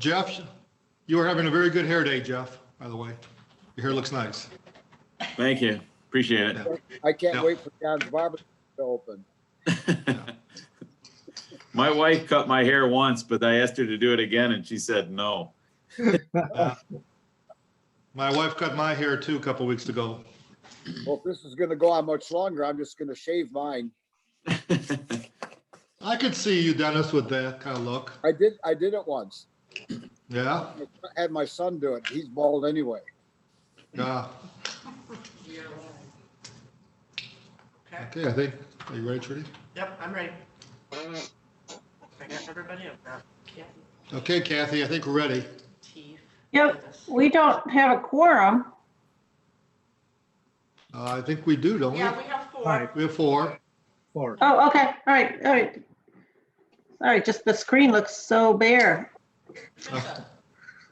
Jeff, you are having a very good hair day, Jeff, by the way. Your hair looks nice. Thank you. Appreciate it. I can't Yeah. wait for John's barber to open. My wife cut my hair once, but I asked her to do it again and she said no. My wife cut my hair too a couple weeks ago. Well, if this is gonna go on much longer, I'm just gonna shave mine. I could see you, Dennis, with that kind of look. I did it once. Yeah, I had my son do it. He's bald anyway. yeah. Okay, I think, are you ready, Trudy? Yep, I'm ready. I got everybody up now. Okay, Kathy, I think we're ready. Teeth. Yep, we don't have a quorum. I think we do, don't we? Yeah, we have four. Five. We have four. Oh, okay, all right. Sorry, just the screen looks so bare.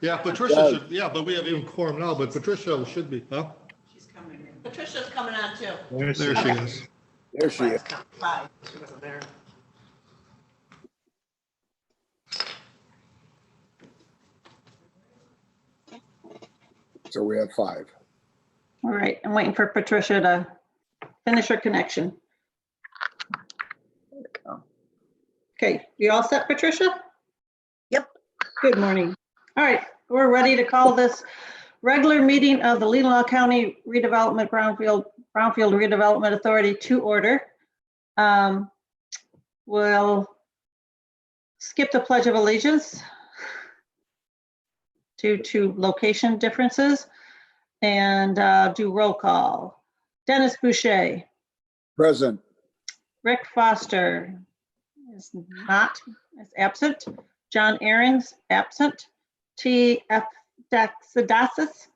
Yeah, Patricia should, yeah, but we have even quorum now, but Patricia should be, huh? She's coming in. Patricia's coming on too. There she is. There she is. Five. She wasn't there. So we have 5. All right, I'm waiting for Patricia to finish her connection. There we go. Okay, you all set, Patricia? Yep. Good morning. All right, we're ready to call this regular meeting of the Leelanau County Redevelopment Brownfield Redevelopment Authority to order. We'll skip the Pledge of Allegiance due to location differences and do roll call. Dennis Boucher, Present. Rick Foster is absent. John Aaron's absent. T.F. Daxidakis.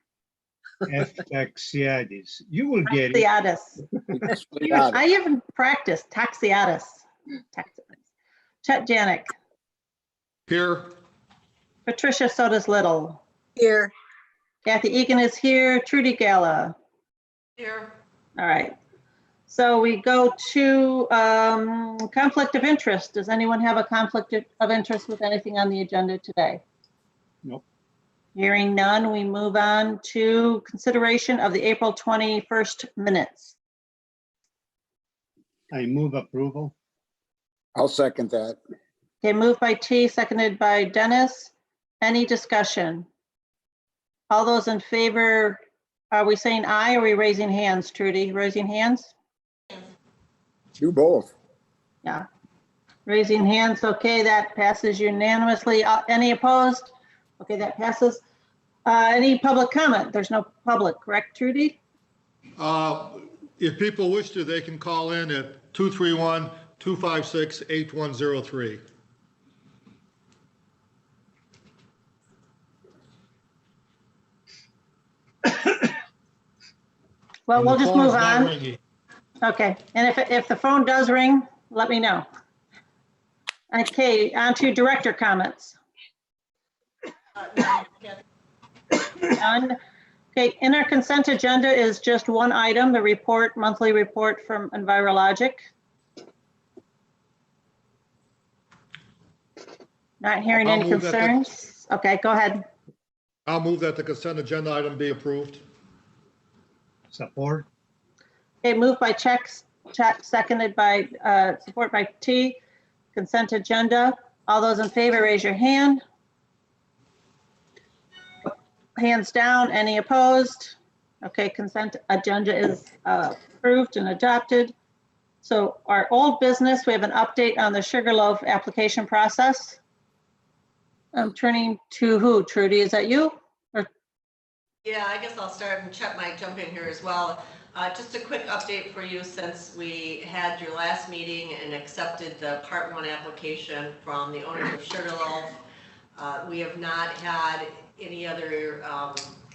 Taxiadis. You will get it. Taxiadis. I even practiced Taxiadis. Chet Janik. Here, Patricia Sodas Little. Here. Kathy Egan is here. Trudy Gala. Here. All right. So we go to conflict of interest. Does anyone have a conflict of interest with anything on the agenda today? Nope. Hearing none, we move on to consideration of the April 21st minutes. I move approval. I'll second that. Okay, moved by T, seconded by Dennis. Any discussion? All those in favor, are we saying aye or are we raising hands, Trudy? Raising hands? Do both. Yeah. Raising hands, okay, that passes unanimously. Any opposed? Okay, that passes. Any public comment? There's no public, correct, Trudy? if people wish to, they can call in at 231-256-8103. Well, And we'll the just phone is move not on. ringing. Okay, and if the phone does ring, let me know. Okay, on to director comments. None. Okay, in our consent agenda is just one item, the report, monthly report from Envirologic. Not hearing I'll any move that the- concerns. Okay, go ahead. I'll move that the consent agenda item be approved. Support. Okay, moved by Check, seconded by, support by T. Consent agenda. All those in favor, raise your hand. Hands down. Any opposed? Okay, consent agenda is approved and adopted. So our old business, we have an update on the Sugarloaf application process. I'm turning to who? Trudy, is that you? Or Yeah, I guess I'll start and Chet might jump in here as well. Just a quick update for you since we had your last meeting and accepted the Part 1 application from the owners of Sugarloaf. We have not had any other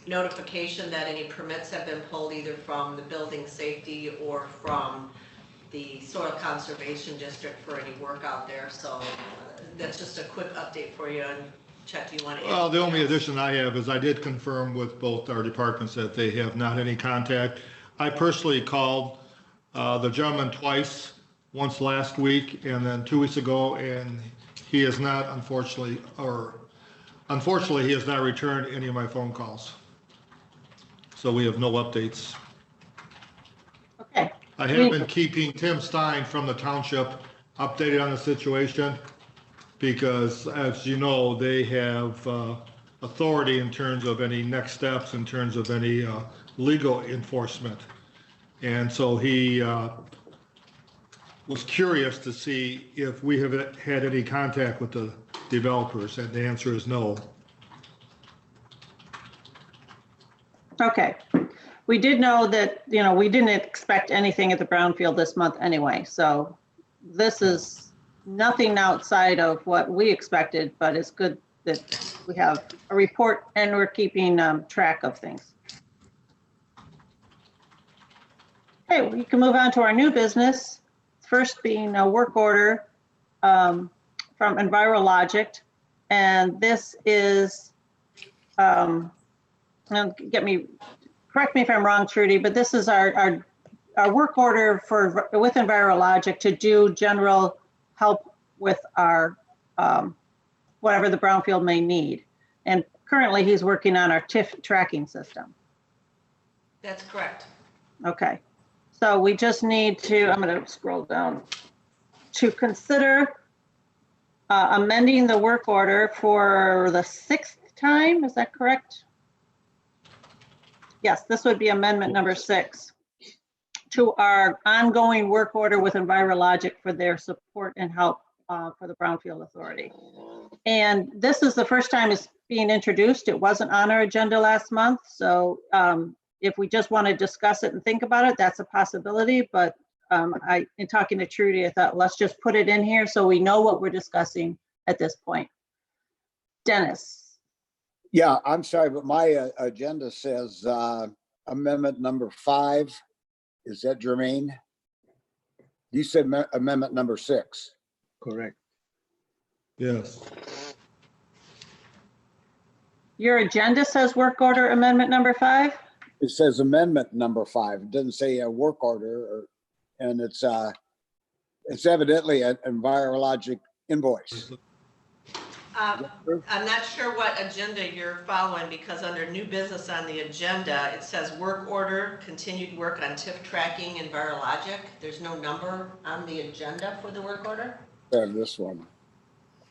notification that any permits have been pulled either from the building safety or from the soil conservation district for any work out there. So that's just a quick update for you. And Chet, do you want to add? Well, the only anything else? addition I have is I did confirm with both our departments that they have not any contact. I personally called the gentleman twice, once last week and then 2 weeks ago, and he has not, unfortunately, or Unfortunately, he has not returned any of my phone calls. So we have no updates. Okay, I have been keeping Tim Stein from the township updated on the situation because, as you know, they have authority in terms of any next steps, in terms of any legal enforcement. And so he was curious to see if we have had any contact with the developers, and the answer is no. okay. We did know that, we didn't expect anything at the Brownfield this month anyway, so this is nothing outside of what we expected, but it's good that we have a report and we're keeping track of things. Okay, we can move on to our new business. First being a work order from EnviroLogic, and this is, correct me if I'm wrong, Trudy, but this is our work order with EnviroLogic to do general help with our whatever the Brownfield may need. And currently he's working on our TIF tracking system. That's correct. Okay, so we just need to, I'm going to scroll down, to consider amending the work order for the 6th time, is that correct? Yes, this would be amendment number 6 to our ongoing work order with EnviroLogic for their support and help for the Brownfield Authority. And this is the first time it's being introduced. It wasn't on our agenda last month. So if we just want to discuss it and think about it, that's a possibility. But in talking to Trudy, I thought, let's just put it in here so we know what we're discussing at this point. Dennis. Yeah, I'm sorry, but my agenda says amendment number 5. Is that germane? You said amendment number 6. Correct. Yes. Your agenda says work order amendment number 5? It says amendment number 5. It doesn't say a work order, and it's evidently an EnviroLogic invoice. I'm not sure what agenda you're following, because under new business on the agenda, it says work order, continued work on TIF tracking, EnviroLogic. There's no number on the agenda for the work order. This one.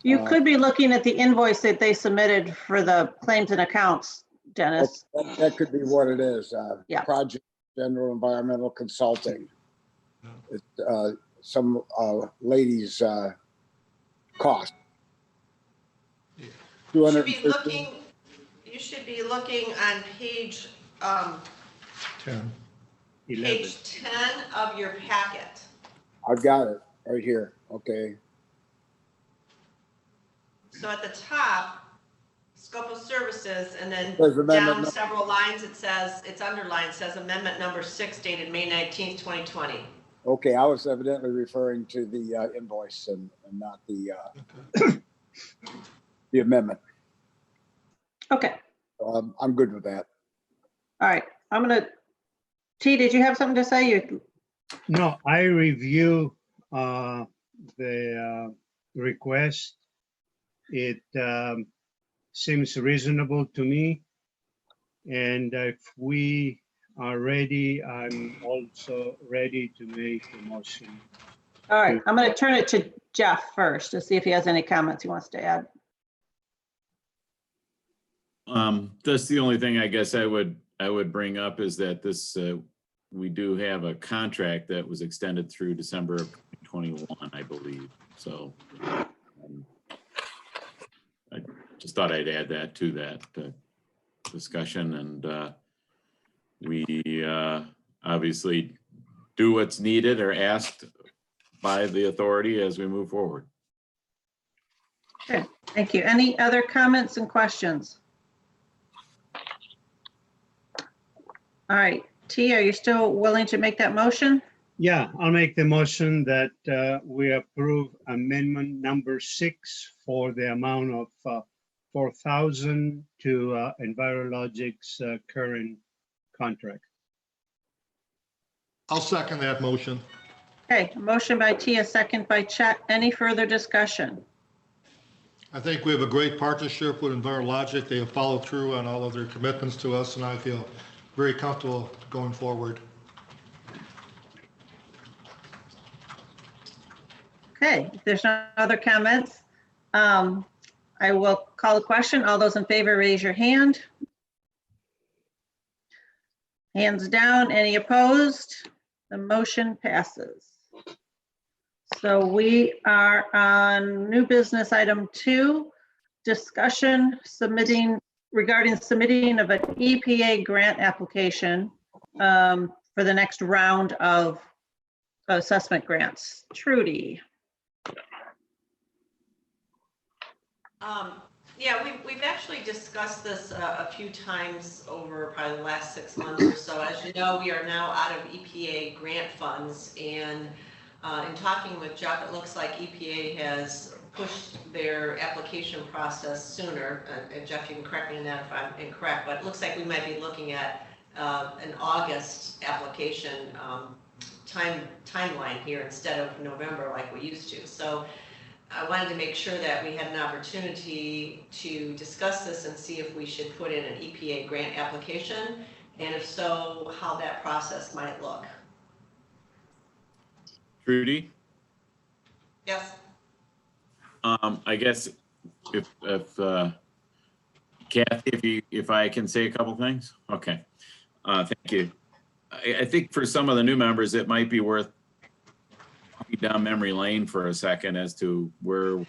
You could be looking at the invoice that they submitted for the claims and accounts, Dennis. That could be what it is. Yeah. Project General Environmental Consulting. It's some lady's cost. You should be looking on page 10. 11. 10 of your packet. I've got it right here. Okay. So at the top, scope of services, and then There's amendment down number- several lines, it says, it's underlined, says amendment number 6 dated May 19th, 2020. Okay, I was evidently referring to the invoice and not the the amendment. Okay, I'm good with that. all right. T, did you have something to say? No, I review the request. It seems reasonable to me. And if we are ready, I'm also ready to make a motion. All right, I'm going to turn it to Jeff first to see if he has any comments he wants to add. That's the only thing I guess I would bring up is that this, we do have a contract that was extended through December of 2021, I believe. So I just thought I'd add that to that discussion, and we obviously do what's needed or asked by the authority as we move forward. Okay, thank you. Any other comments and questions? All right, T, are you still willing to make that motion? Yeah, I'll make the motion that we approve amendment number 6 for the amount of $4,000 to EnviroLogic's current contract. I'll second that motion. Okay, a motion by T, a second by Chet. Any further discussion? I think we have a great partnership with EnviroLogic. They have followed through on all of their commitments to us, and I feel very comfortable going forward. Okay, if there's no other comments, I will call the question. All those in favor, raise your hand. Hands down. Any opposed? The motion passes. So we are on new business item 2, discussion regarding submitting of an EPA grant application for the next round of assessment grants. Trudy. Yeah, we've actually discussed this a few times over probably the last 6 months or so. As you know, we are now out of EPA grant funds, and in talking with Jeff, it looks like EPA has pushed their application process sooner. And Jeff, you can correct me on that if I'm incorrect, but it looks like we might be looking at an August application timeline here instead of November like we used to. So I wanted to make sure that we had an opportunity to discuss this and see if we should put in an EPA grant application, and if so, how that process might look. Trudy? Yes. I guess if Kathy, if I can say a couple things? Okay. Thank you. I think for some of the new members, it might be worth walking down memory lane for a second as to where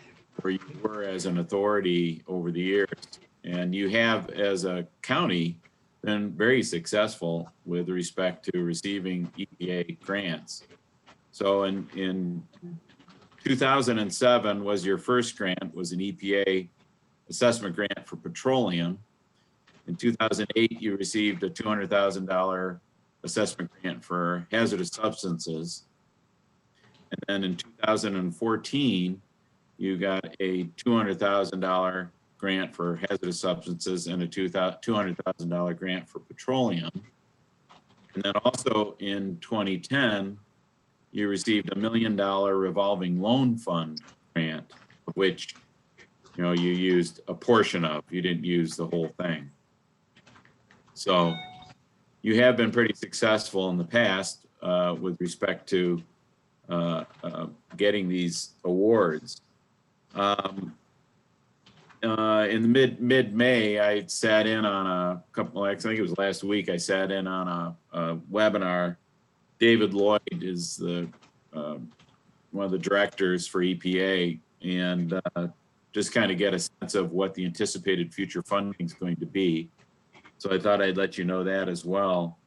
you were as an authority over the years. And you have, as a county, been very successful with respect to receiving EPA grants. So in 2007 was your first grant, was an EPA assessment grant for petroleum. In 2008, you received a $200,000 assessment grant for hazardous substances. And then in 2014, you got a $200,000 grant for hazardous substances and a $200,000 grant for petroleum. And then also in 2010, you received a $1 million revolving loan fund grant, of which you used a portion of. You didn't use the whole thing. So you have been pretty successful in the past with respect to getting these awards. In the mid-May, I sat in on a couple, I think it was last week, I sat in on a webinar. David Lloyd is the one of the directors for EPA, and just kind of get a sense of what the anticipated future funding is going to be. So I thought I'd let you know that as well.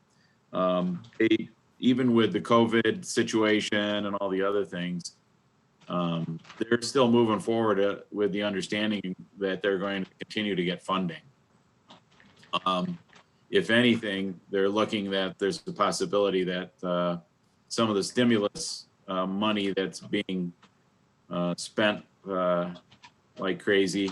Even with the COVID situation and all the other things, they're still moving forward with the understanding that they're going to continue to get funding. If anything, they're looking that there's the possibility that some of the stimulus money that's being spent like crazy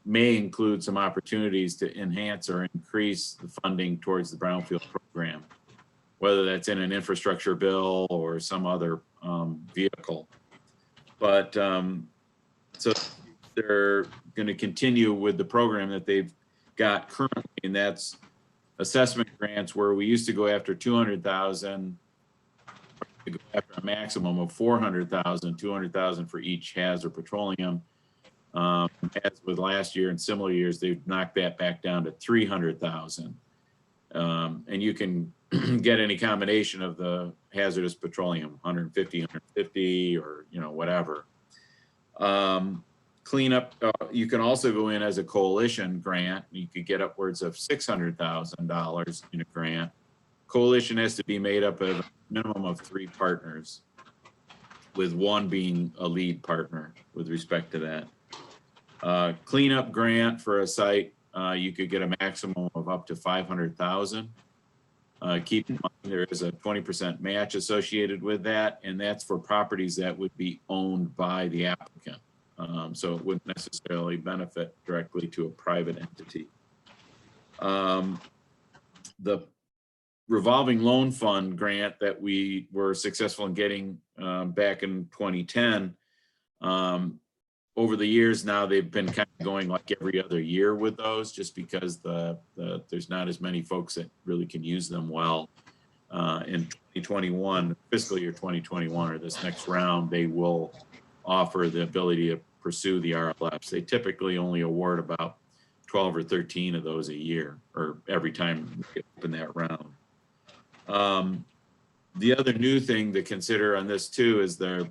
may include some opportunities to enhance or increase the funding towards the Brownfield program, whether that's in an infrastructure bill or some other vehicle. But so they're going to continue with the program that they've got currently, and that's assessment grants, where we used to go after 200,000, to go after a maximum of 400,000, 200,000 for each haz or petroleum. As with last year and similar years, they've knocked that back down to 300,000. And you can get any combination of the hazardous petroleum, 150, 150, or whatever. Cleanup, you can also go in as a coalition grant. You could get upwards of $600,000 in a grant. Coalition has to be made up of a minimum of 3 partners, with one being a lead partner with respect to that. Cleanup grant for a site, you could get a maximum of up to 500,000. Keep in mind there is a 20% match associated with that, and that's for properties that would be owned by the applicant. So it wouldn't necessarily benefit directly to a private entity. The revolving loan fund grant that we were successful in getting back in 2010, over the years now, they've been kind of going like every other year with those, just because there's not as many folks that really can use them well. In 2021, fiscal year 2021, or this next round, they will offer the ability to pursue the RLFs. They typically only award about 12 or 13 of those a year, or every time we open that round. The other new thing to consider on this too is they're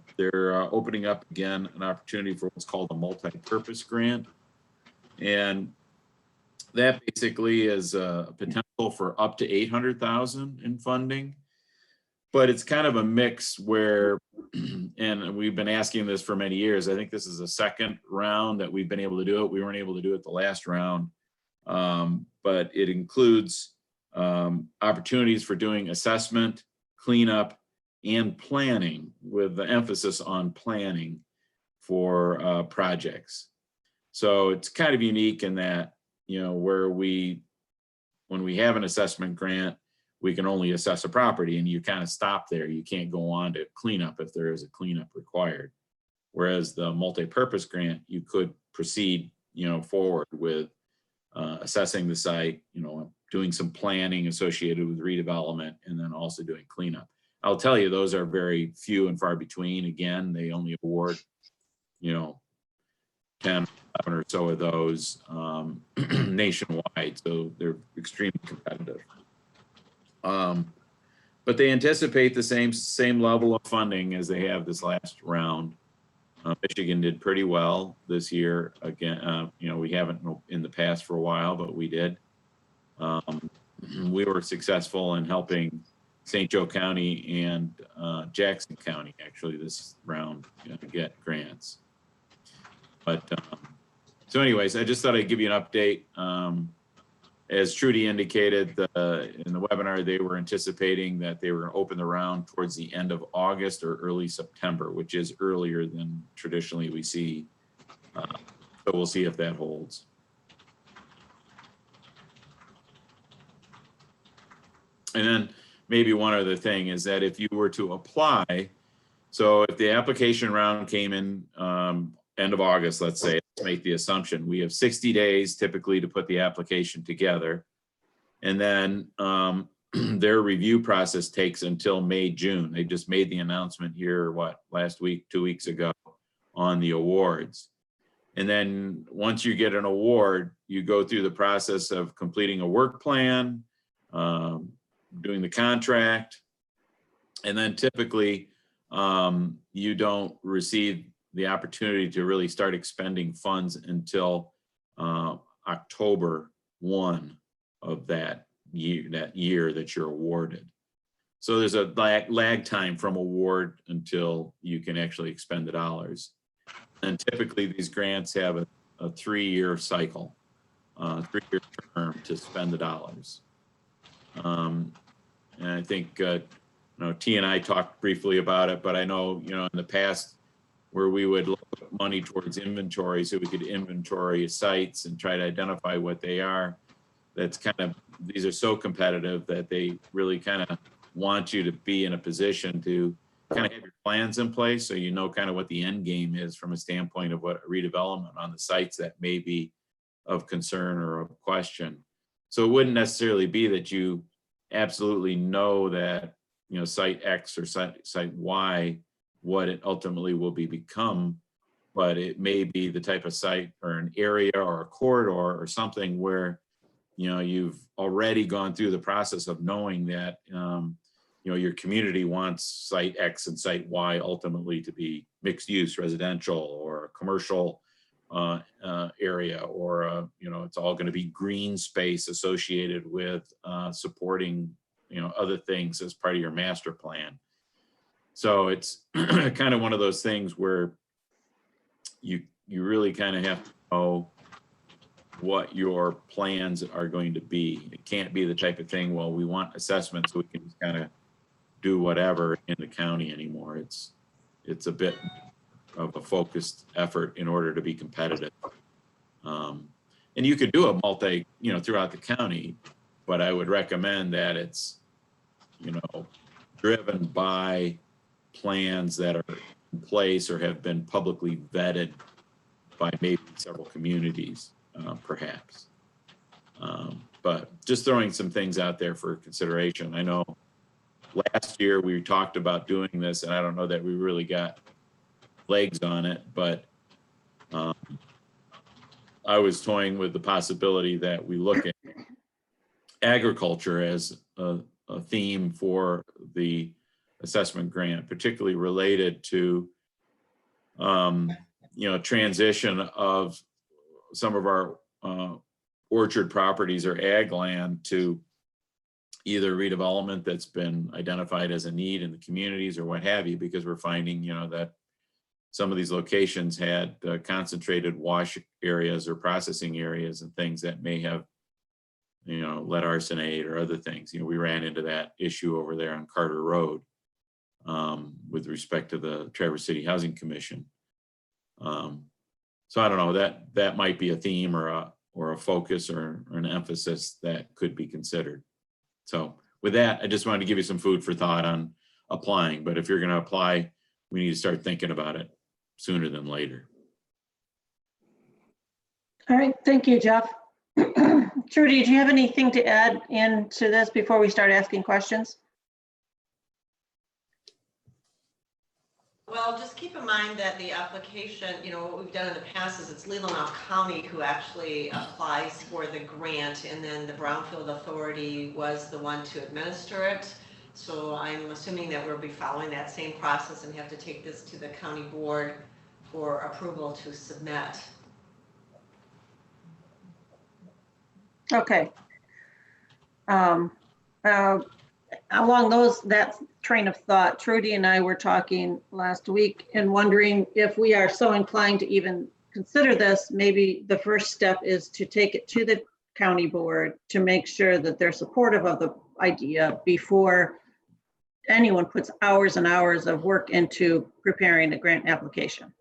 opening up again an opportunity for what's called a multi-purpose grant. And that basically is a potential for up to 800,000 in funding. But it's kind of a mix where, and we've been asking this for many years, I think this is the second round that we've been able to do it. We weren't able to do it the last round, but it includes opportunities for doing assessment, cleanup, and planning, with the emphasis on planning for projects. So it's kind of unique in that, you know, when we have an assessment grant, we can only assess a property, and you kind of stop there. You can't go on to cleanup if there is a cleanup required. Whereas the multi-purpose grant, you could proceed, you know, forward with assessing the site, you know, doing some planning associated with redevelopment, and then also doing cleanup. I'll tell you, those are very few and far between. Again, they only award, you know, 10, 11 or so of those nationwide, so they're extremely competitive. But they anticipate the same level of funding as they have this last round. Michigan did pretty well this year. Again, you know, we haven't in the past for a while, but we did. We were successful in helping St. Joe County and Jackson County actually this round, you know, to get grants. But so anyways, I just thought I'd give you an update. As Trudy indicated in the webinar, they were anticipating that they were going to open the round towards the end of August or early September, which is earlier than traditionally we see. So we'll see if that holds. And then maybe one other thing is that if you were to apply, so if the application round came in end of August, let's say, let's make the assumption, we have 60 days typically to put the application together. And then their review process takes until May, June. They just made the announcement here, last week, 2 weeks ago, on the awards. And then once you get an award, you go through the process of completing a work plan, doing the contract, and then typically you don't receive the opportunity to really start expending funds until October 1 of that year that you're awarded. So there's a lag time from award until you can actually expend the dollars. And typically these grants have a 3-year cycle, 3-year term to spend the dollars. And I think, you know, T and I talked briefly about it, but I know, you know, in the past where we would look money towards inventory so we could inventory sites and try to identify what they are, that's kind of, these are so competitive that they really kind of want you to be in a position to kind of have your plans in place so you know kind of what the end game is from a standpoint of what redevelopment on the sites that may be of concern or of question. So it wouldn't necessarily be that you absolutely know that, you know, site X or site Y, what it ultimately will become, but it may be the type of site or an area or a corridor or something where, you know, you've already gone through the process of knowing that, you know, your community wants site X and site Y ultimately to be mixed use, residential or commercial area, or, you know, it's all going to be green space associated with supporting, you know, other things as part of your master plan. So it's kind of one of those things where you really kind of have to know what your plans are going to be. It can't be the type of thing, well, we want assessments so we can just kind of do whatever in the county anymore. It's a bit of a focused effort in order to be competitive. And you could do a multi, you know, throughout the county, but I would recommend that it's, you know, driven by plans that are in place or have been publicly vetted by maybe several communities, perhaps. But just throwing some things out there for consideration. I know last year we talked about doing this, and I don't know that we really got legs on it, but I was toying with the possibility that we look at agriculture as a theme for the assessment grant, particularly related to transition of some of our orchard properties or ag land to either redevelopment that's been identified as a need in the communities or what have you, because we're finding, that some of these locations had concentrated wash areas or processing areas and things that may have, lead arsenate or other things. We ran into that issue over there on Carter Road with respect to the Traverse City Housing Commission. So I don't know, that might be a theme or a focus or an emphasis that could be considered. So with that, I just wanted to give you some food for thought on applying, but if you're going to apply, we need to start thinking about it sooner than later. All right, thank you, Jeff. Trudy, do you have anything to add into this before we start asking questions? Well, just keep in mind that the application, what we've done in the past is it's Leelanau County who actually applies for the grant, and then the Brownfield Authority was the one to administer it. So I'm assuming that we'll be following that same process and have to take this to the county board for approval to submit. Okay. Along that train of thought, Trudy and I were talking last week and wondering if we are so inclined to even consider this, maybe the first step is to take it to the county board to make sure that they're supportive of the idea before anyone puts hours and hours of work into preparing a grant application.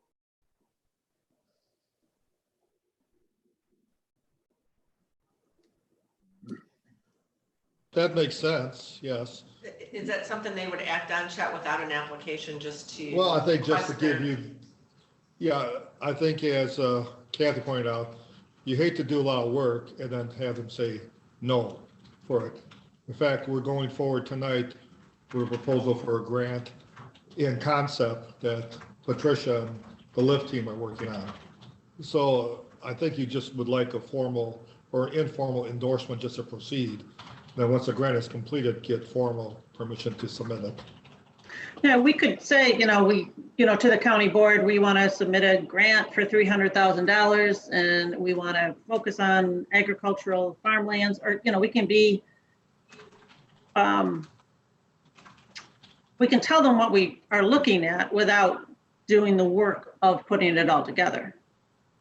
That makes sense, yes. Is that something they would act on, Chet, without an application, just to? Well, I think just to request give their- you, yeah, I think as Kathy pointed out, you hate to do a lot of work and then have them say no for it. In fact, we're going forward tonight with a proposal for a grant in concept that Patricia and the LIFT team are working on. So I think you just would like a formal or informal endorsement just to proceed. Then once the grant is completed, get formal permission to submit it. Yeah, we could say, to the county board, we want to submit a grant for $300,000 and we want to focus on agricultural farmlands, or, we can be, we can tell them what we are looking at without doing the work of putting it all together.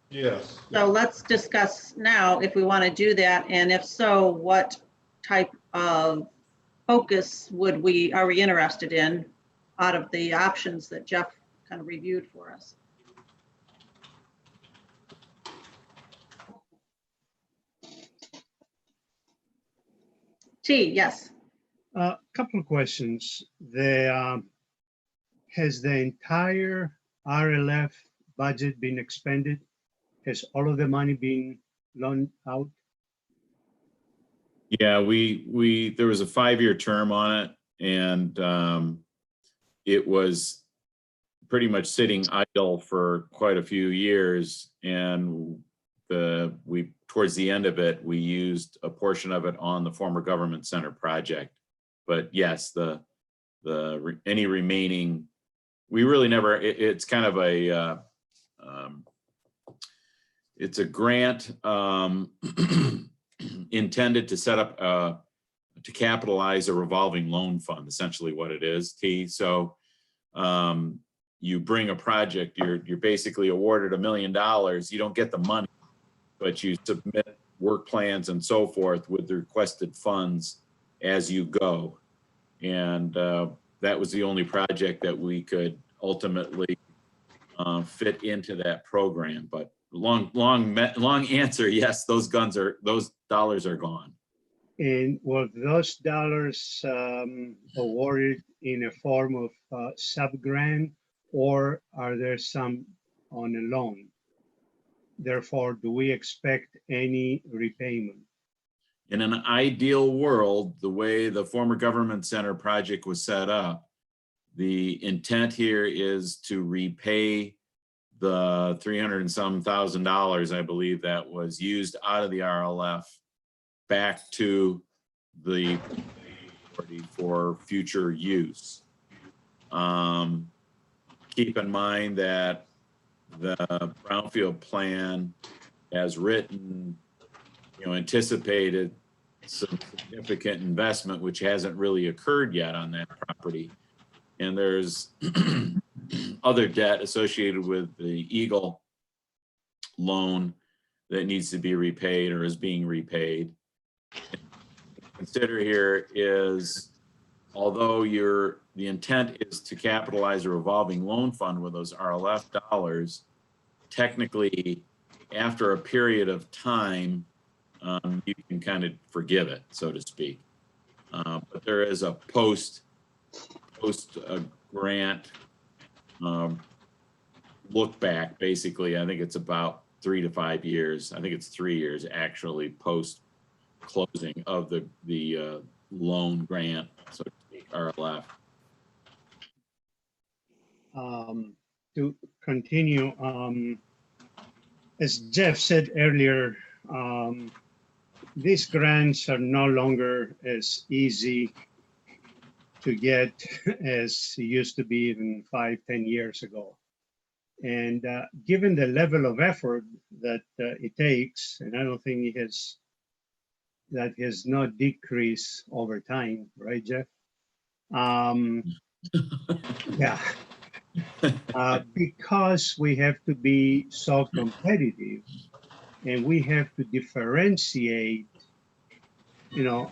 Yes. So let's discuss now if we want to do that, and if so, what type of focus are we interested in out of the options that Jeff kind of reviewed for us? T, yes. A couple of questions. Has the entire RLF budget been expended? Has all of the money been loaned out? Yeah, there was a 5-year term on it, and it was pretty much sitting idle for quite a few years. And towards the end of it, we used a portion of it on the former government center project. But yes, any remaining, we really never. It's kind of a it's a grant. Intended to set up to capitalize a revolving loan fund, essentially what it is, T. So you bring a project, you're basically awarded $1 million. You don't get the money, but you submit work plans and so forth with the requested funds as you go. And that was the only project that we could ultimately fit into that program. But long answer, yes, those dollars are gone. And were those dollars awarded in a form of sub-grant, or are there some on a loan? Therefore, do we expect any repayment? In an ideal world, the way the former government center project was set up, the intent here is to repay the 300 and some $1,000, I believe, that was used out of the RLF back to the property for future use. Keep in mind that the Brownfield plan as written, anticipated some significant investment, which hasn't really occurred yet on that property. And there's other debt associated with the Eagle loan that needs to be repaid or is being repaid. Consider here is, although the intent is to capitalize a revolving loan fund with those RLF dollars, technically, after a period of time, you can kind of forgive it, so to speak. But there is a post grant look back. Basically, I think it's about 3 to 5 years. I think it's 3 years actually post closing of the loan grant, so to speak, RLF. To continue, as Jeff said earlier, these grants are no longer as easy to get as it used to be even 5-10 years ago. And given the level of effort that it takes, and I don't think that has not decreased over time, right, Jeff? Yeah. Because we have to be so competitive and we have to differentiate,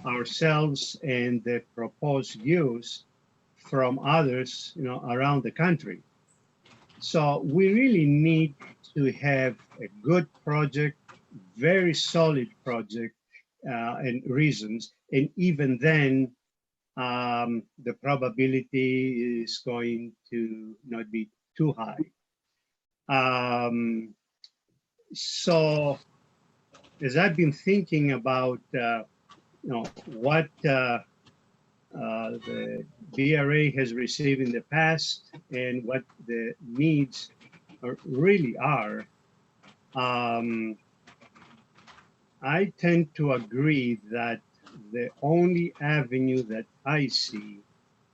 ourselves and the proposed use from others, around the country. So we really need to have a good project, very solid project, and reasons. And even then, the probability is going to not be too high. So as I've been thinking about, what the BRA has received in the past and what the needs really are, I tend to agree that the only avenue that I see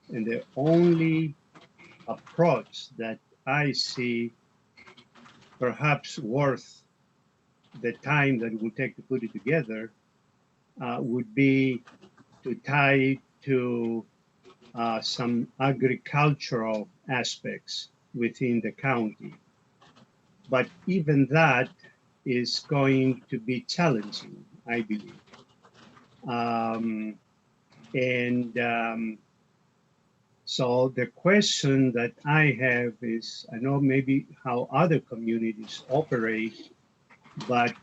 and the only approach that I see perhaps worth the time that it would take to put it together would be to tie to some agricultural aspects within the county. But even that is going to be challenging, I believe. So the question that I have is, I know maybe how other communities operate, but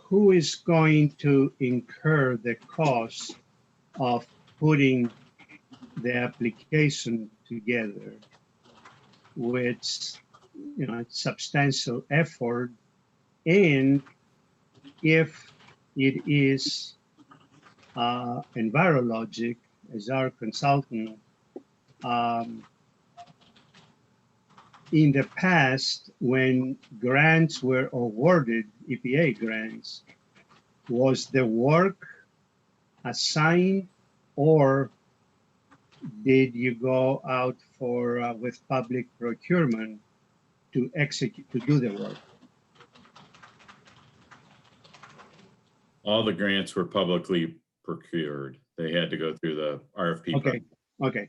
who is going to incur the cost of putting the application together, which substantial effort, and if it is Envirologic as our consultant, in the past, when grants were awarded, EPA grants, was the work assigned, or did you go out for with public procurement to execute, to do the work? All the grants were publicly procured. They had to go through the RFP. Okay, okay.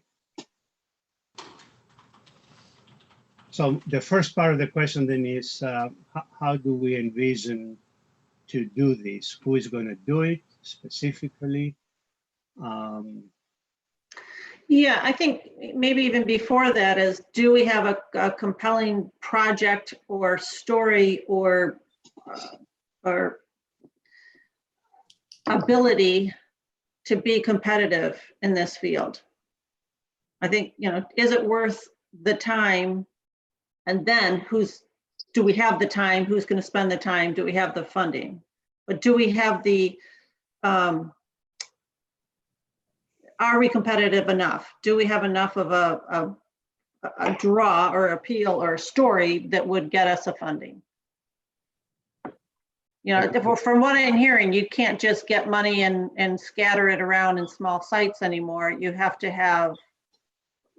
So the first part of the question then is, how do we envision to do this? Who is going to do it specifically? Yeah, I think maybe even before that is, do we have a compelling project or story or ability to be competitive in this field? I think, is it worth the time? And then do we have the time? Who's going to spend the time? Do we have the funding? But do we have are we competitive enough? Do we have enough of a draw or appeal or a story that would get us a funding? From what I'm hearing, you can't just get money and scatter it around in small sites anymore. You have to have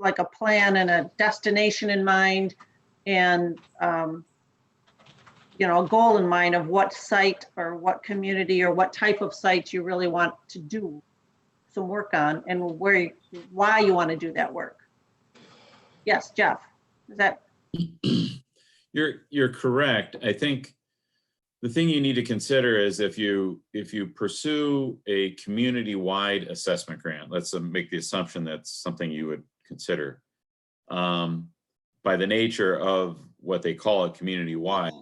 like a plan and a destination in mind, and a goal in mind of what site or what community or what type of site you really want to do some work on, and why you want to do that work. Yes, Jeff, is that? You're correct. I think the thing you need to consider is if you pursue a community-wide assessment grant, let's make the assumption that's something you would consider. By the nature of what they call it community-wide,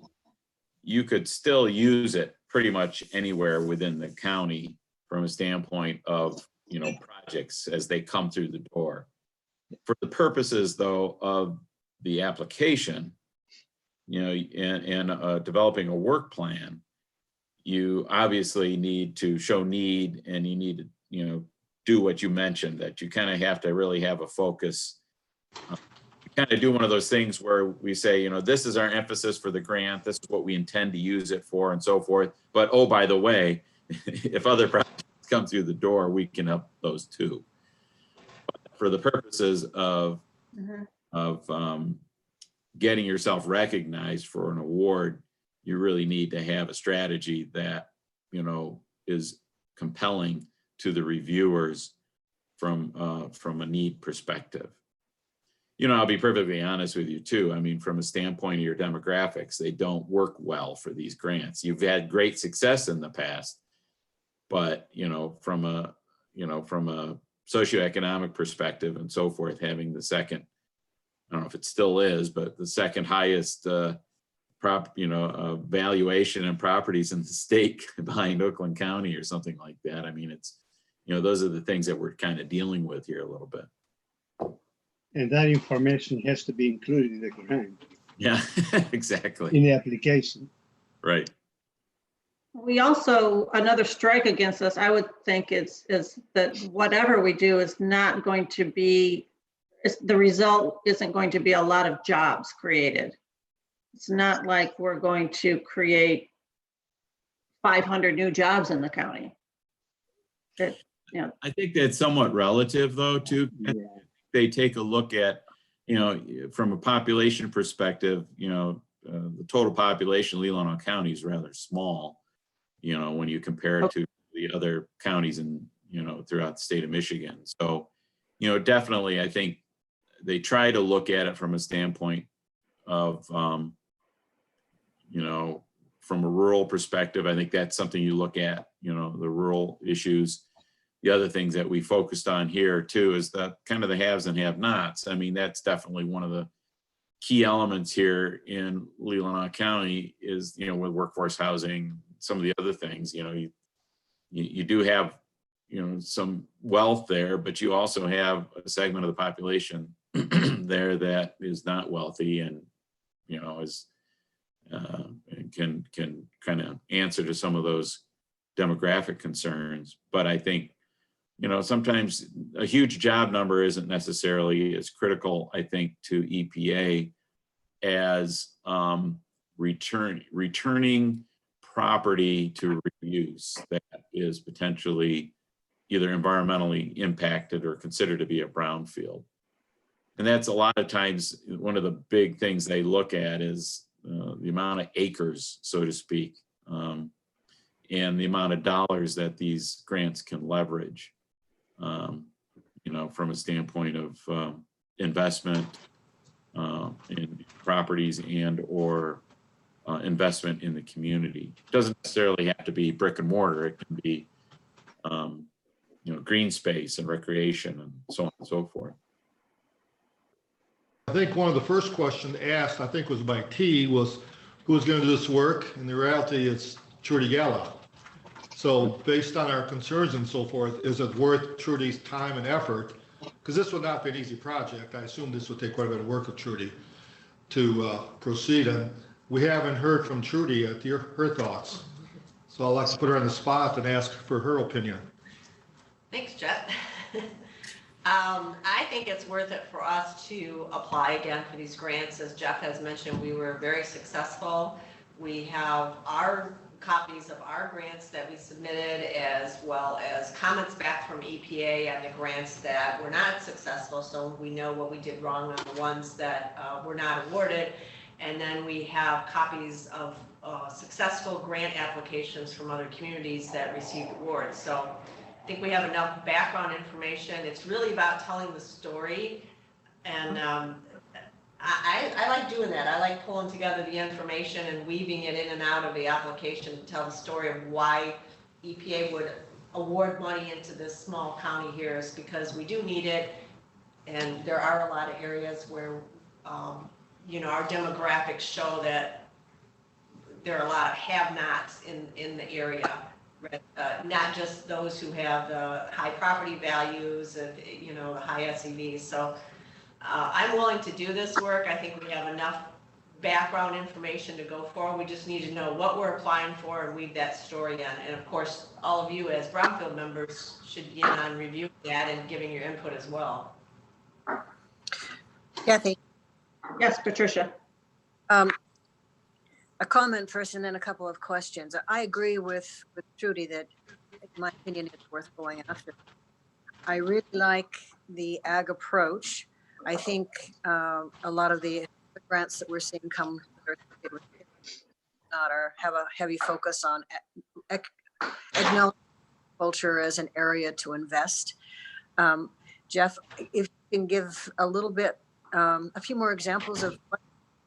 you could still use it pretty much anywhere within the county from a standpoint of, projects as they come through the door. For the purposes, though, of the application, and developing a work plan, you obviously need to show need, and you need to, do what you mentioned, that you kind of have to really have a focus. Kind of do one of those things where we say, this is our emphasis for the grant, this is what we intend to use it for, and so forth. But, oh, by the way, if other projects come through the door, we can help those too. But for the purposes of getting yourself recognized for an award, you really need to have a strategy that, is compelling to the reviewers from a need perspective. I'll be perfectly honest with you too. I mean, from a standpoint of your demographics, they don't work well for these grants. You've had great success in the past, but from a socioeconomic perspective and so forth, having the second, I don't know if it still is, but the second highest valuation and properties in the state behind Oakland County or something like that. I mean, it's, those are the things that we're kind of dealing with here a little bit. And that information has to be included in the grant. Yeah, exactly. In the application. Right. We also, another strike against us, I would think, is that whatever we do is not going to be, the result isn't going to be a lot of jobs created. It's not like we're going to create 500 new jobs in the county. I think that's somewhat relative, though, too. Yeah. They take a look at, from a population perspective, the total population of Leelanau County is rather small, when you compare it to the other counties in, throughout the state of Michigan. So, definitely, I think they try to look at it from a standpoint of, from a rural perspective. I think that's something you look at, the rural issues. The other things that we focused on here too is the kind of the haves and have-nots. I mean, that's definitely one of the key elements here in Leelanau County is, with workforce housing, some of the other things, you do have, some wealth there, but you also have a segment of the population there that is not wealthy and, is, can kind of answer to some of those demographic concerns. But I think, sometimes a huge job number isn't necessarily as critical, I think, to EPA as returning property to reuse that is potentially either environmentally impacted or considered to be a brownfield. And that's a lot of times one of the big things they look at is the amount of acres, so to speak, and the amount of dollars that these grants can leverage. From a standpoint of investment in properties and or investment in the community. It doesn't necessarily have to be brick and mortar. It can be, green space and recreation and so on and so forth. I think one of the first questions asked, I think was by T, was who's going to do this work? And the reality is Trudy Gala. So based on our concerns and so forth, is it worth Trudy's time and effort because this would not be an easy project. I assume this would take quite a bit of work of Trudy to proceed. And we haven't heard from Trudy yet, her thoughts. So I'd like to put her on the spot and ask for her opinion. Thanks, Jeff. I think it's worth it for us to apply again for these grants. As Jeff has mentioned, we were very successful. We have our copies of our grants that we submitted, as well as comments back from EPA on the grants that were not successful. So we know what we did wrong on the ones that were not awarded. And then we have copies of successful grant applications from other communities that received awards. So I think we have enough background information. It's really about telling the story. And I like doing that. I like pulling together the information and weaving it in and out of the application to tell the story of why EPA would award money into this small county here, is because we do need it. And there are a lot of areas where, you know, our demographics show that there are a lot of have-nots in the area. Not just those who have the high property values and, you know, the high SEVs. So I'm willing to do this work. I think we have enough background information to go forward. We just need to know what we're applying for and weave that story in. And of course, all of you as Brownfield members should be in on reviewing that and giving your input as well. Kathy, Yes, Patricia. a comment first and then a couple of questions. I agree with Trudy that, in my opinion, it's worth going after. I really like the ag approach. I think a lot of the grants that we're seeing come have a heavy focus on agriculture as an area to invest. Jeff, if you can give a little bit, a few more examples of what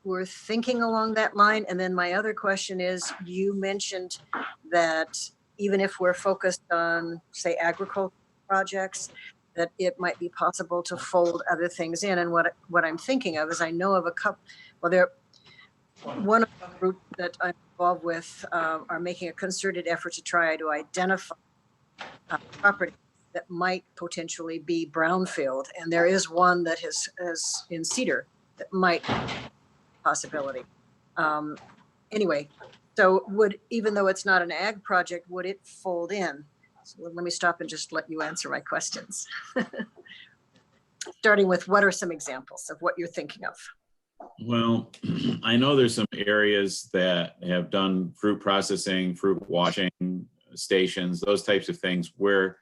we're thinking along that line. And then my other question is, you mentioned that even if we're focused on, say, agriculture projects, that it might be possible to fold other things in. And what I'm thinking of is, I know of a couple, one of the groups that I'm involved with are making a concerted effort to try to identify property that might potentially be brownfield. And there is one that has in Cedar that might be a possibility. Anyway, so even though it's not an ag project, would it fold in? So let me stop and just let you answer my questions. Starting with, what are some examples of what you're thinking of? Well, I know there's some areas that have done fruit processing, fruit washing stations, those types of things where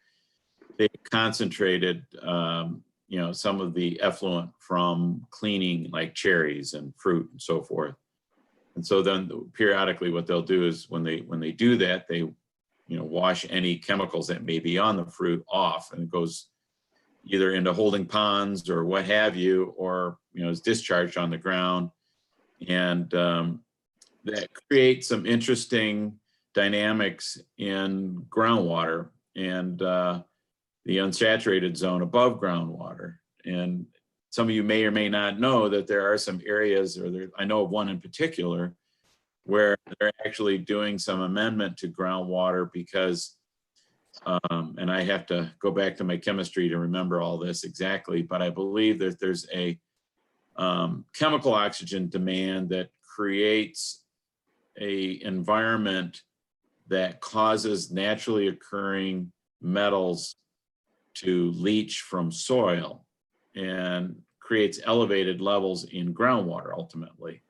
they concentrated, you know, some of the effluent from cleaning, like cherries and fruit and so forth. And so then periodically what they'll do is when they do that, they, you know, wash any chemicals that may be on the fruit off, and it goes either into holding ponds or what have you, or, you know, is discharged on the ground. And that creates some interesting dynamics in groundwater and the unsaturated zone above groundwater. And some of you may or may not know that there are some areas, I know of one in particular, where they're actually doing some amendment to groundwater because, and I have to go back to my chemistry to remember all this exactly, but I believe that there's a chemical oxygen demand that creates a environment that causes naturally occurring metals to leach from soil and creates elevated levels in groundwater ultimately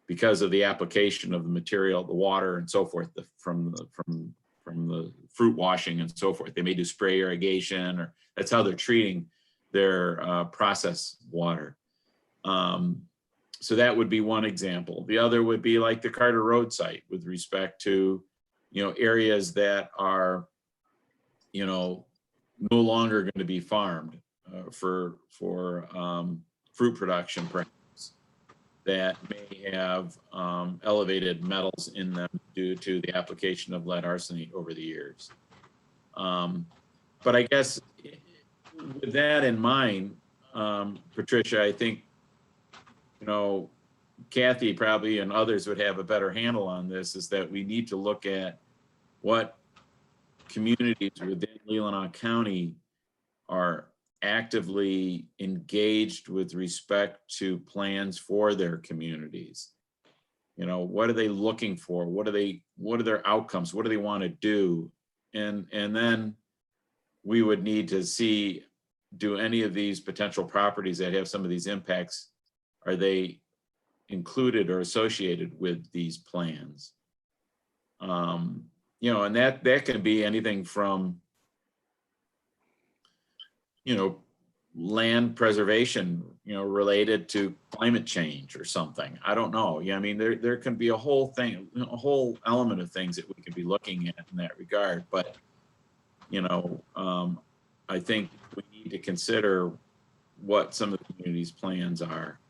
because of the application of the material, the water and so forth, from the fruit washing and so forth. They may do spray irrigation, or that's how they're treating their processed water. So that would be one example. The other would be like the Carter Road site with respect to, you know, areas that are, you know, no longer going to be farmed for fruit production, perhaps, that may have elevated metals in them due to the application of lead arsenate over the years. But I guess with that in mind, Patricia, I think, you know, Kathy probably and others would have a better handle on this, is that we need to look at what communities within Leelanau County are actively engaged with respect to plans for their communities. You know, what are they looking for? What are their outcomes? What do they want to do? And then we would need to see, do any of these potential properties that have some of these impacts, are they included or associated with these plans? You know, and that can be anything from, you know, land preservation, you know, related to climate change or something. I don't know. Yeah, I mean, there can be a whole thing, a whole element of things that we could be looking at in that regard. But, you know, I think we need to consider what some of the community's plans are.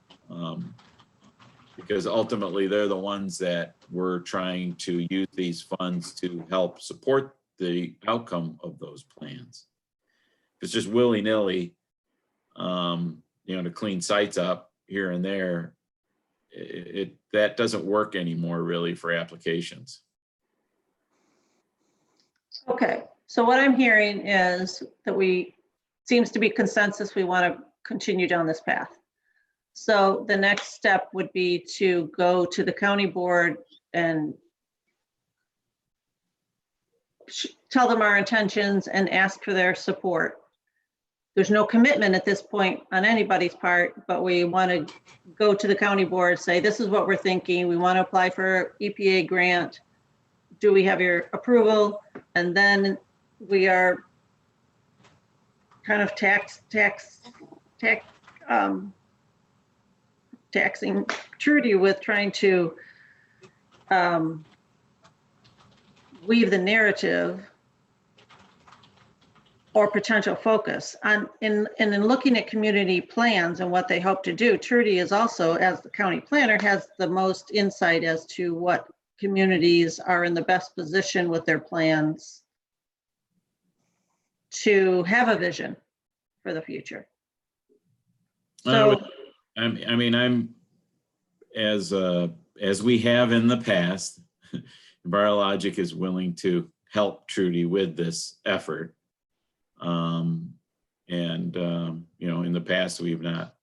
Because ultimately they're the ones that we're trying to use these funds to help support the outcome of those plans. If it's just willy-nilly, you know, to clean sites up here and there, that doesn't work anymore really for applications. Okay, so what I'm hearing is that seems to be consensus, we want to continue down this path. So the next step would be to go to the county board and tell them our intentions and ask for their support. There's no commitment at this point on anybody's part, but we want to go to the county board, say, this is what we're thinking. We want to apply for EPA grant. Do we have your approval? And then we are kind of taxing Trudy with trying to weave the narrative or potential focus on in looking at community plans and what they hope to do. Trudy is also, as the county planner, has the most insight as to what communities are in the best position with their plans to have a vision for the future. So I mean, I'm as we have in the past, EnviroLogic is willing to help Trudy with this effort. You know, in the past, we've not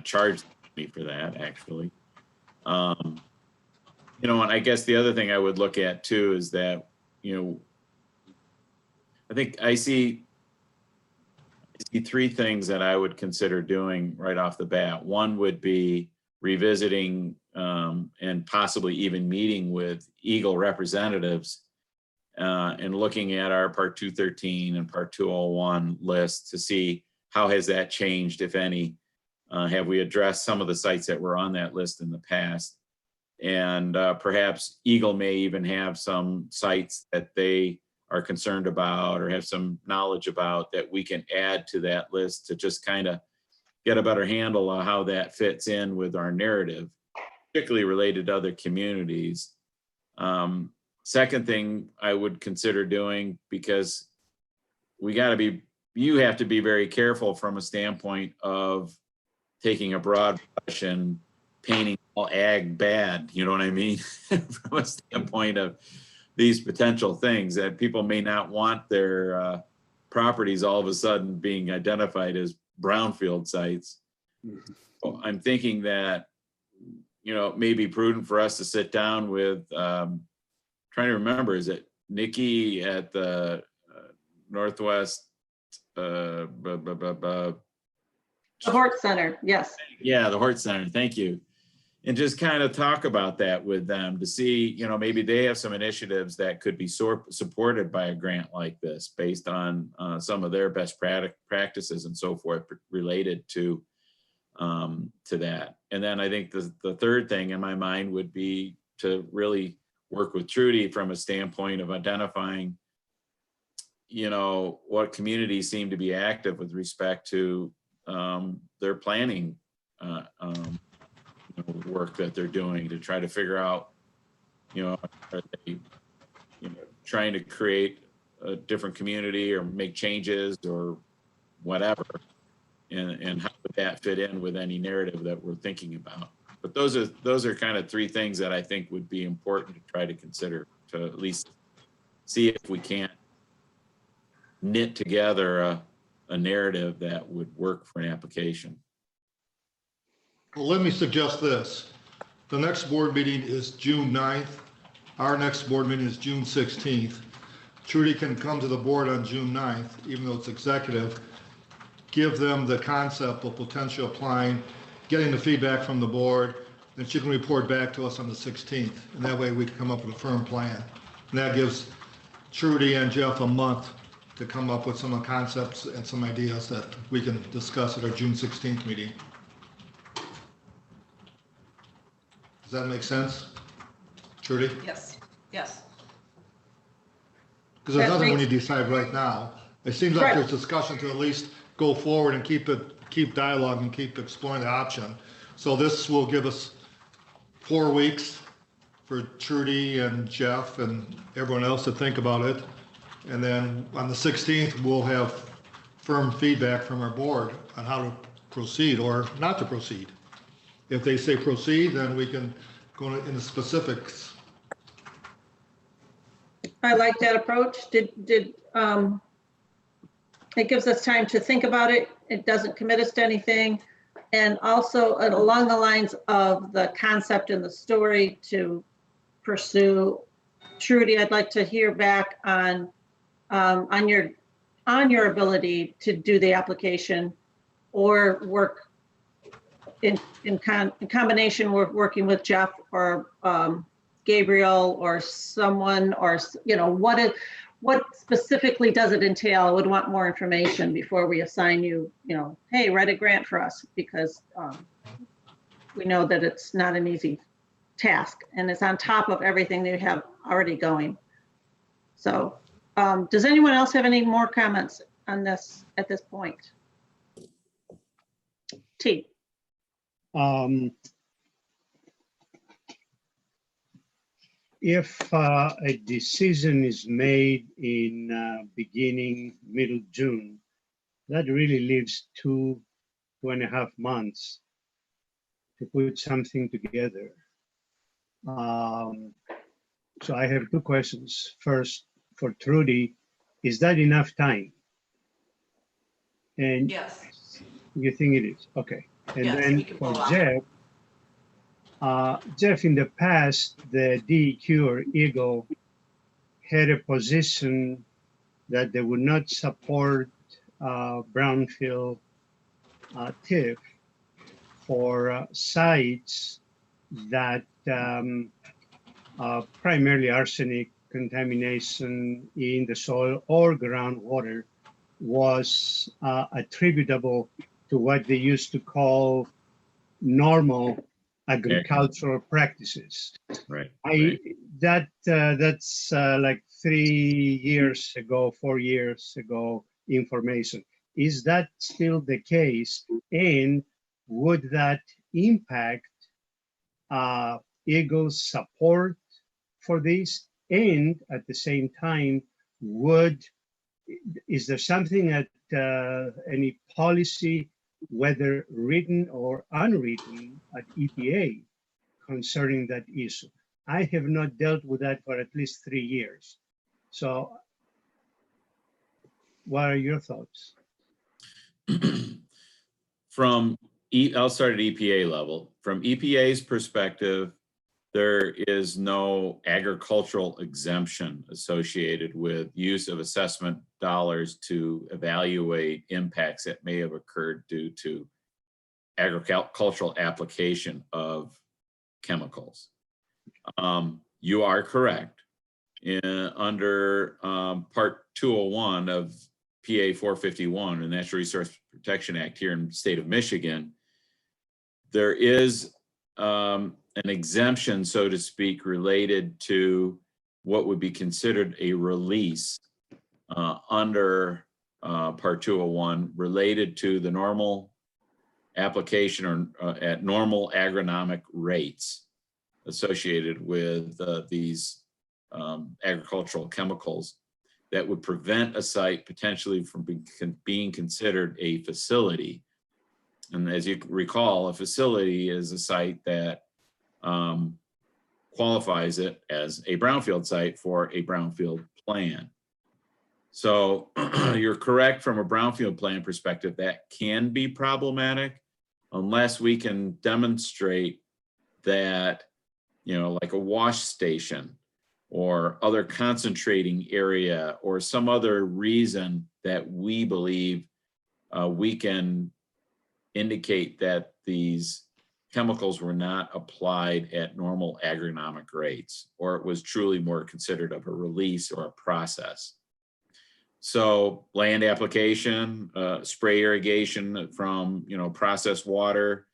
charged me for that, actually. You know, and I guess the other thing I would look at too is that, you know, I think I see three things that I would consider doing right off the bat. One would be revisiting and possibly even meeting with Eagle representatives and looking at our Part 213 and Part 201 list to see how has that changed, if any. Have we addressed some of the sites that were on that list in the past? And perhaps Eagle may even have some sites that they are concerned about or have some knowledge about that we can add to that list to just kind of get a better handle on how that fits in with our narrative, particularly related to other communities. Second thing I would consider doing, because you have to be very careful from a standpoint of taking a broad brush and painting all ag bad, you know what I mean? From a standpoint of these potential things that people may not want their properties all of a sudden being identified as brownfield sites. So I'm thinking that, you know, it may be prudent for us to sit down with, trying to remember, is it Nikki at the Northwest, the Hort Center, yes. Yeah, the Hort Center, thank you. And just kind of talk about that with them to see, you know, maybe they have some initiatives that could be supported by a grant like this based on some of their best practices and so forth related to that. And then I think the third thing in my mind would be to really work with Trudy from a standpoint of identifying, you know, what communities seem to be active with respect to their planning work that they're doing to try to figure out, you know, are they, you know, trying to create a different community or make changes or whatever, and how would that fit in with any narrative that we're thinking about. But those are kind of three things that I think would be important to try to consider, to at least see if we can't knit together a narrative that would work for an application. Well, let me suggest this. The next board meeting is June 9th. Our next board meeting is June 16th. Trudy can come to the board on June 9th, even though it's executive, give them the concept of potential applying, getting the feedback from the board, then she can report back to us on the 16th. And that way we can come up with a firm plan. And that gives Trudy and Jeff a month to come up with some concepts and some ideas that we can discuss at our June 16th meeting. Does that make sense? Trudy? Yes, yes. Because there's That nothing we makes- need to decide right now. It seems like Right. there's discussion to at least go forward and keep dialogue and keep exploring the option. So this will give us 4 weeks for Trudy and Jeff and everyone else to think about it. And then on the 16th, we'll have firm feedback from our board on how to proceed or not to proceed. If they say proceed, then we can go into specifics. I like that approach. It gives us time to think about it. It doesn't commit us to anything. And also along the lines of the concept and the story to pursue. Trudy, I'd like to hear back on your ability to do the application or work in combination with working with Jeff or Gabriel or someone, or, you know, what specifically does it entail? I would want more information before we assign you, you know, hey, write a grant for us, because we know that it's not an easy task and it's on top of everything that you have already going. So does anyone else have any more comments on this at this point? T. If a decision is made in beginning, middle June, that really leaves 2.5 months to put something together. So I have 2 questions. First, for Trudy, is that enough time? And Yes, you think it is? Okay. And Yes, then we can for pull out. Jeff, Jeff, in the past, the DEQ or Eagle had a position that they would not support Brownfield TIF for sites that primarily arsenic contamination in the soil or groundwater was attributable to what they used to call normal agricultural practices. Right. That's like 3 years ago, 4 years ago information. Is that still the case? And would that impact Eagle's support for this? And at the same time, is there something at any policy, whether written or unwritten, at EPA concerning that issue? I have not dealt with that for at least 3 years. So what are your thoughts? I'll start at EPA level. From EPA's perspective, there is no agricultural exemption associated with use of assessment dollars to evaluate impacts that may have occurred due to agricultural application of chemicals. You are correct. Under Part 201 of PA 451, the Natural Resource Protection Act here in the state of Michigan, there is an exemption, so to speak, related to what would be considered a release under Part 201 related to the normal application or at normal agronomic rates associated with these agricultural chemicals that would prevent a site potentially from being considered a facility. And as you recall, a facility is a site that qualifies it as a brownfield site for a brownfield plan. So you're correct from a brownfield plan perspective, that can be problematic unless we can demonstrate that, like a wash station or other concentrating area or some other reason that we believe we can indicate that these chemicals were not applied at normal agronomic rates, or it was truly more considered of a release or a process. So land application, spray irrigation from, processed water,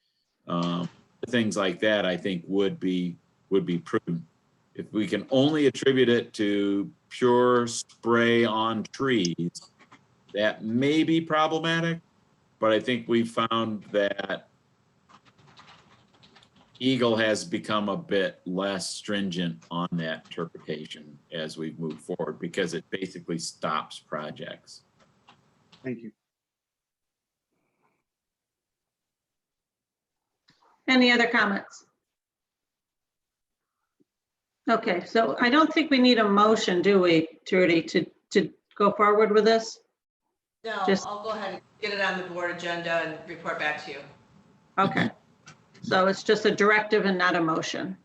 things like that, I think would be prudent. If we can only attribute it to pure spray on trees, that may be problematic, but I think we found that Eagle has become a bit less stringent on that interpretation as we move forward, because it basically stops projects. Thank you. Any other comments? Okay, so I don't think we need a motion, do we, Trudy, to go forward with this? No, Just- I'll go ahead and get it on the board agenda and report back to you. Okay, so it's just a directive and not a motion.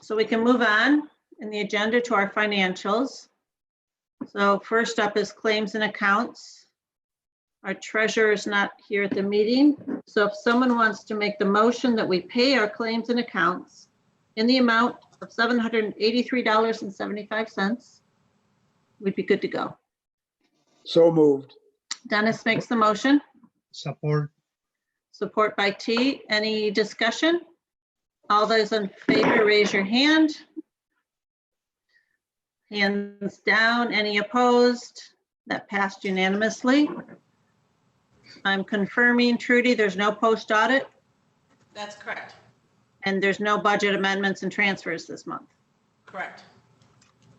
So we can move on in the agenda to our financials. So first up is claims and accounts. Our treasurer is not here at the meeting, so if someone wants to make the motion that we pay our claims and accounts in the amount of $783.75, we'd be good to go. So moved. Dennis makes the motion, Support. support by T. Any discussion? All those in favor, raise your hand. Hands down. Any opposed? That passed unanimously. I'm confirming, Trudy, there's no post audit That's correct. and there's no budget amendments and transfers this month. Correct.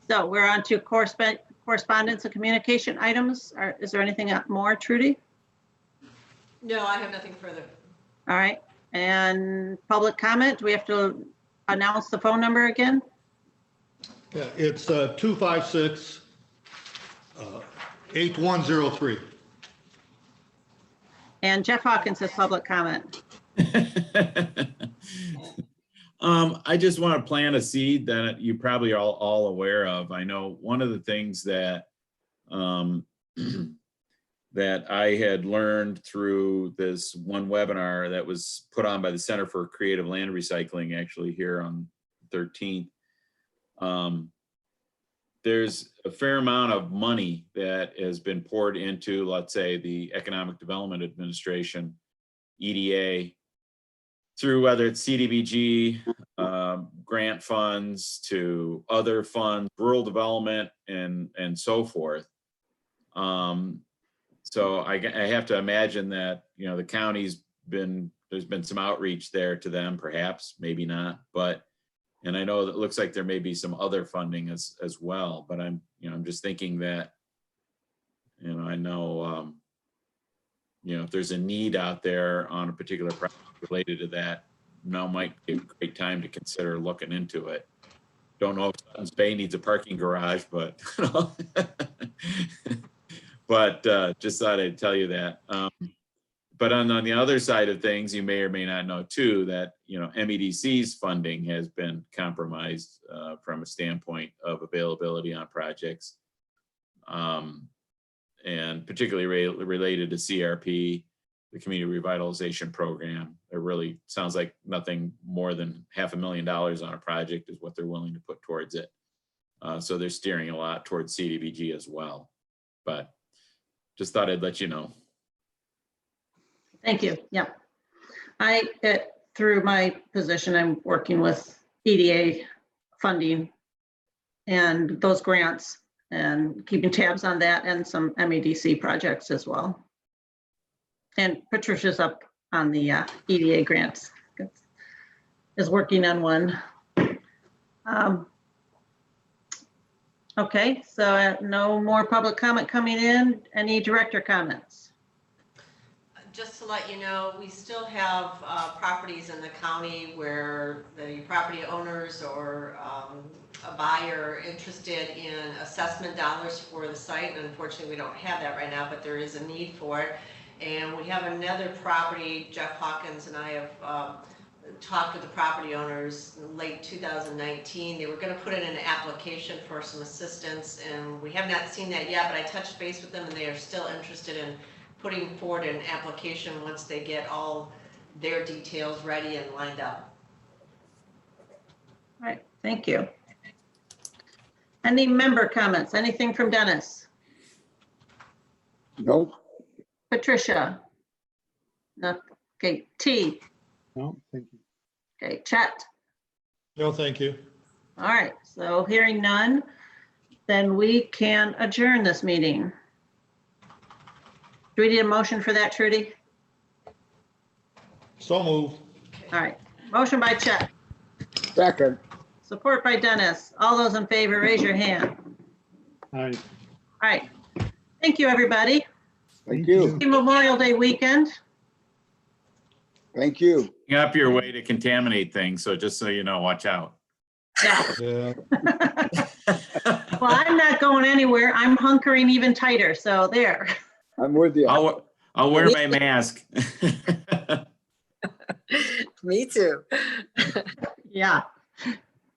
So we're on to correspondence and communication items. Is there anything more, Trudy? No, I have nothing further. All right. And public comment, do we have to announce the phone number again? Yeah, it's 256-8103. And Jeff Hawkins has public comment. I just want to plant a seed that you probably are all aware of. I know one of the things that that I had learned through this one webinar that was put on by the Center for Creative Land Recycling, actually here on 13th. There's a fair amount of money that has been poured into, let's say, the Economic Development Administration, EDA, through whether it's CDBG, grant funds, to other funds, rural development, and so forth. So I have to imagine that, the county's there's been some outreach there to them, perhaps, maybe not, but, and I know that it looks like there may be some other funding as well, but I'm just thinking that, I know, if there's a need out there on a particular project related to that, now might be a great time to consider looking into it. Don't know if Sutton's Bay needs a parking garage, but but just thought I'd tell you that. But on the other side of things, you may or may not know too that MEDC's funding has been compromised from a standpoint of availability on projects, and particularly related to CRP, the Community Revitalization Program. It really sounds like nothing more than $500,000 on a project is what they're willing to put towards it. So they're steering a lot towards CDBG as well. But just thought I'd let you know. Thank you. Yeah. Through my position, I'm working with EDA funding and those grants and keeping tabs on that and some MEDC projects as well. And Patricia's up on the EDA grants, is working on one. Okay, so no more public comment coming in. Any director comments? Just to let you know, we still have properties in the county where the property owners or a buyer interested in assessment dollars for the site, and unfortunately, we don't have that right now, but there is a need for it. And we have another property, Jeff Hawkins and I have talked with the property owners in late 2019. They were gonna put in an application for some assistance, and we have not seen that yet, but I touched base with them, and they are still interested in putting forward an application once they get all their details ready and lined up. All right, thank you. Any member comments? Anything from Dennis? Nope. Patricia? No. Okay, T. No, thank you. Okay, Chet. No, thank you. All right, so hearing none, then we can adjourn this meeting. Do we need a motion for that, Trudy? So moved. All right, motion by Chet, Second. support by Dennis. All those in favor, raise your hand. All right. All right, thank you, everybody. Thank you. Happy Memorial Day weekend. Thank you. Up your way to contaminate things, so just so you know, watch out. Yeah. Well, I'm not going anywhere. I'm hunkering even tighter, so there. I'm with you. I'll wear my mask. Me too. Yeah.